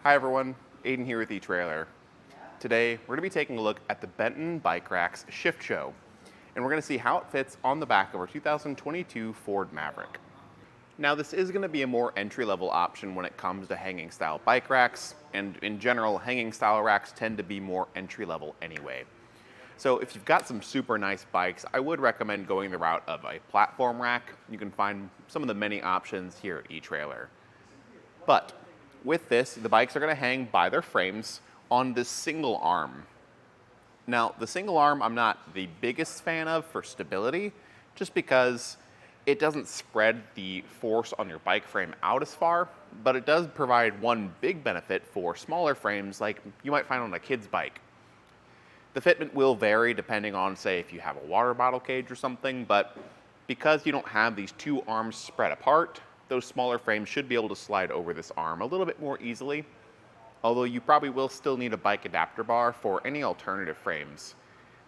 Hi everyone, Aiden here with etrailer. Today we're going to be taking a look at the Benton Bike Rack's ShiftShow, and we're going to see how it fits on the back of our 2022 Ford Maverick. Now this is going to be a more entry-level option when it comes to hanging style bike racks, and in general hanging style racks tend to be more entry-level anyway. So if you've got some super nice bikes, I would recommend going the route of a platform rack. You can find some of the many options here at etrailer. But with this, the bikes are going to hang by their frames on this single arm. Now, the single arm I'm not the biggest fan of for stability, just because it doesn't spread the force on your bike frame out as far, but it does provide one big benefit for smaller frames like you might find on a kid's bike. The fitment will vary depending on, say, if you have a water bottle cage or something, but because you don't have these two arms spread apart, those smaller frames should be able to slide over this arm a little bit more easily, although you probably will still need a bike adapter bar for any alternative frames.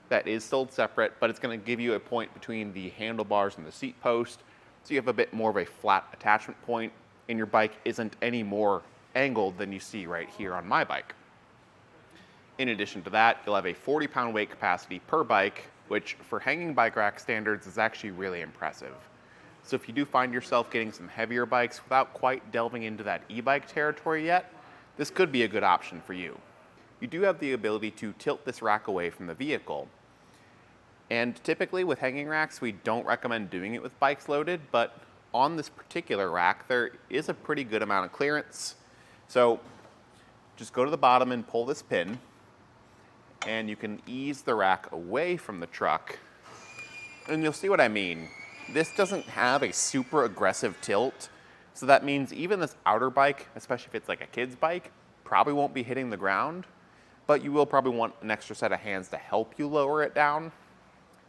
That is sold separate, but it's going to give you a point between the handlebars and the seat post, so you have a bit more of a flat attachment point, and your bike isn't any more angled than you see right here on my bike. In addition to that, you'll have a 40-pound weight capacity per bike, which for hanging bike rack standards is actually really impressive. So if you do find yourself getting some heavier bikes without quite delving into that e-bike territory yet, this could be a good option for you. You do have the ability to tilt this rack away from the vehicle. And typically with hanging racks, we don't recommend doing it with bikes loaded, but on this particular rack, there is a pretty good amount of clearance. So just go to the bottom and pull this pin, and you can ease the rack away from the truck, and you'll see what I mean. This doesn't have a super aggressive tilt, so that means even this outer bike, especially if it's like a kid's bike, probably won't be hitting the ground, but you will probably want an extra set of hands to help you lower it down,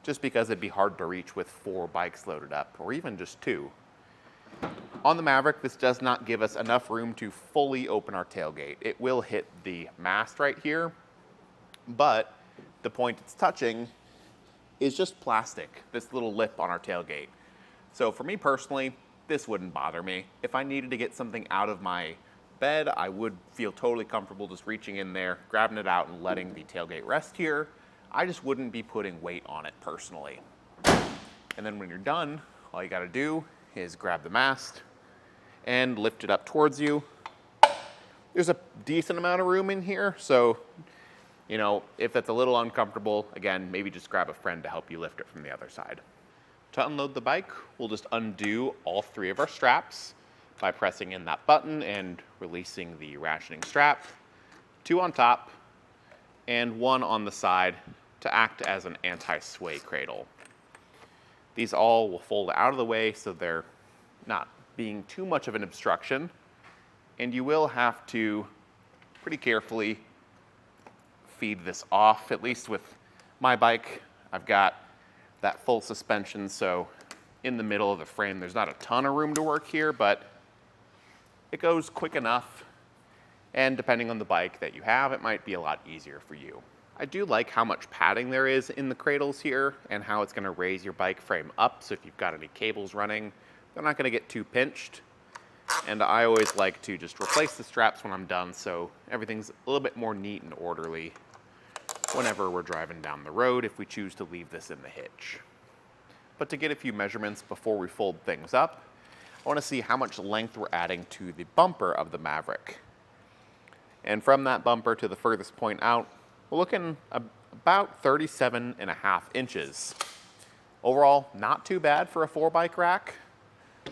just because it'd be hard to reach with 4 bikes loaded up, or even just 2. On the Maverick, this does not give us enough room to fully open our tailgate. It will hit the mast right here, but the point it's touching is just plastic, this little lip on our tailgate. So for me personally, this wouldn't bother me. If I needed to get something out of my bed, I would feel totally comfortable just reaching in there, grabbing it out and letting the tailgate rest here. I just wouldn't be putting weight on it personally. And then when you're done, all you gotta do is grab the mast and lift it up towards you. There's a decent amount of room in here, so if that's a little uncomfortable, again, maybe just grab a friend to help you lift it from the other side. To unload the bike, we'll just undo all 3 of our straps by pressing in that button and releasing the ratcheting strap. 2 on top and 1 on the side to act as an anti-sway cradle. These all will fold out of the way so they're not being too much of an obstruction, and you will have to pretty carefully feed this off. At least with my bike, I've got that full suspension, so in the middle of the frame there's not a ton of room to work here, but it goes quick enough, and depending on the bike that you have, it might be a lot easier for you. I do like how much padding there is in the cradles here and how it's going to raise your bike frame up, so if you've got any cables running, they're not going to get too pinched. And I always like to just replace the straps when I'm done, so everything's a little bit more neat and orderly whenever we're driving down the road if we choose to leave this in the hitch. But to get a few measurements before we fold things up, I want to see how much length we're adding to the bumper of the Maverick. And from that bumper to the furthest point out, we're looking about 37.5 inches. Overall, not too bad for a 4-bike rack.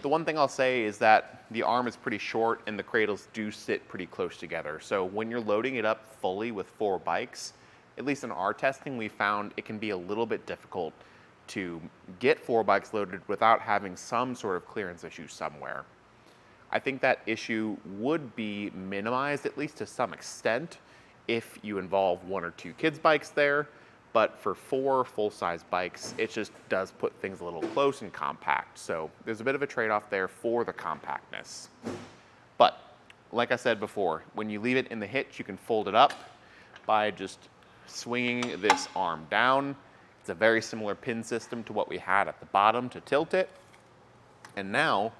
The one thing I'll say is that the arm is pretty short and the cradles do sit pretty close together. So when you're loading it up fully with 4 bikes, at least in our testing, we found it can be a little bit difficult to get 4 bikes loaded without having some sort of clearance issue somewhere. I think that issue would be minimized, at least to some extent, if you involve 1 or 2 kids' bikes there, but for 4 full-size bikes, it just does put things a little close and compact. So there's a bit of a trade-off there for the compactness. But like I said before, when you leave it in the hitch, you can fold it up by just swinging this arm down. It's a very similar pin system to what we had at the bottom to tilt it. And now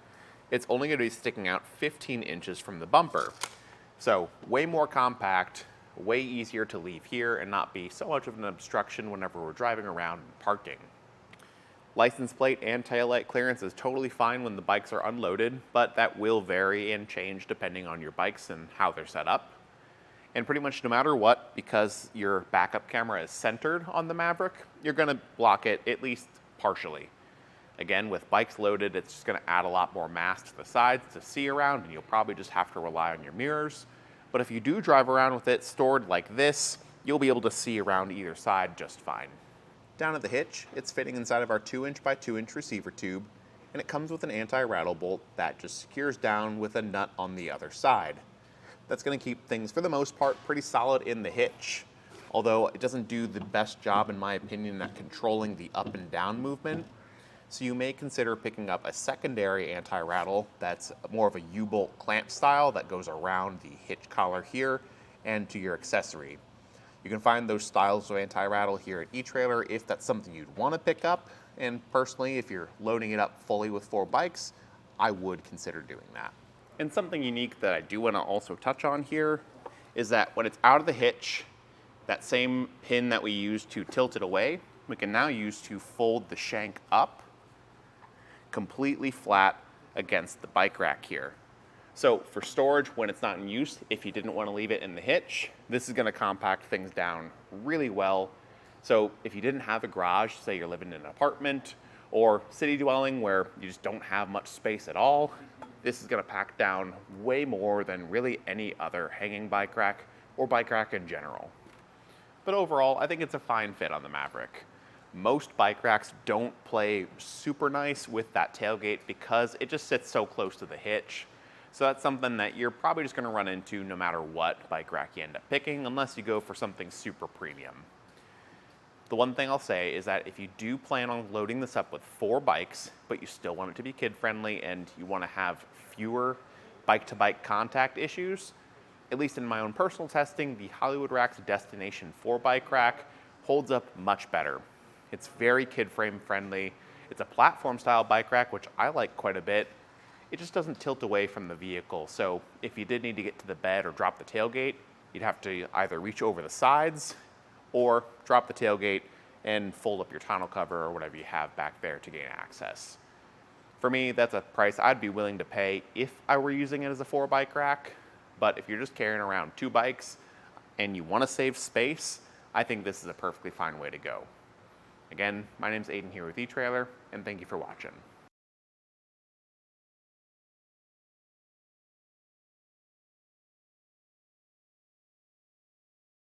it's only going to be sticking out 15 inches from the bumper. So way more compact, way easier to leave here and not be so much of an obstruction whenever we're driving around and parking. License plate and taillight clearance is totally fine when the bikes are unloaded, but that will vary and change depending on your bikes and how they're set up. And pretty much no matter what, because your backup camera is centered on the Maverick, you're going to block it at least partially. Again, with bikes loaded, it's just going to add a lot more mass to the sides to see around, and you'll probably just have to rely on your mirrors. But if you do drive around with it stored like this, you'll be able to see around either side just fine. Down at the hitch, it's fitting inside of our 2" by 2" receiver tube, and it comes with an anti-rattle bolt that just secures down with a nut on the other side. That's going to keep things, for the most part, pretty solid in the hitch, although it doesn't do the best job, in my opinion, at controlling the up and down movement. So you may consider picking up a secondary anti-rattle that's more of a U-bolt clamp style that goes around the hitch collar here and to your accessory. You can find those styles of anti-rattle here at eTrailer if that's something you'd want to pick up. And personally, if you're loading it up fully with 4 bikes, I would consider doing that. And something unique that I do want to also touch on here is that when it's out of the hitch, that same pin that we use to tilt it away, we can now use to fold the shank up completely flat against the bike rack here. So for storage when it's not in use, if you didn't want to leave it in the hitch, this is going to compact things down really well. So if you didn't have a garage, say you're living in an apartment or city dwelling where you just don't have much space at all, this is going to pack down way more than really any other hanging bike rack or bike rack in general. But overall, I think it's a fine fit on the Maverick. Most bike racks don't play super nice with that tailgate because it just sits so close to the hitch. So that's something that you're probably just going to run into no matter what bike rack you end up picking, unless you go for something super premium. The one thing I'll say is that if you do plan on loading this up with 4 bikes, but you still want it to be kid-friendly and you want to have fewer bike-to-bike contact issues, at least in my own personal testing, the Hollywood Rack's Destination 4 bike rack holds up much better. It's very kid-frame friendly. It's a platform-style bike rack, which I like quite a bit. It just doesn't tilt away from the vehicle. So if you did need to get to the bed or drop the tailgate, you'd have to either reach over the sides or drop the tailgate and fold up your tonneau cover or whatever you have back there to gain access. For me, that's a price I'd be willing to pay if I were using it as a 4 bike rack. But if you're just carrying around 2 bikes and you want to save space, I think this is a perfectly fine way to go. Again, my name's Aiden here with eTrailer, and thank you for watching.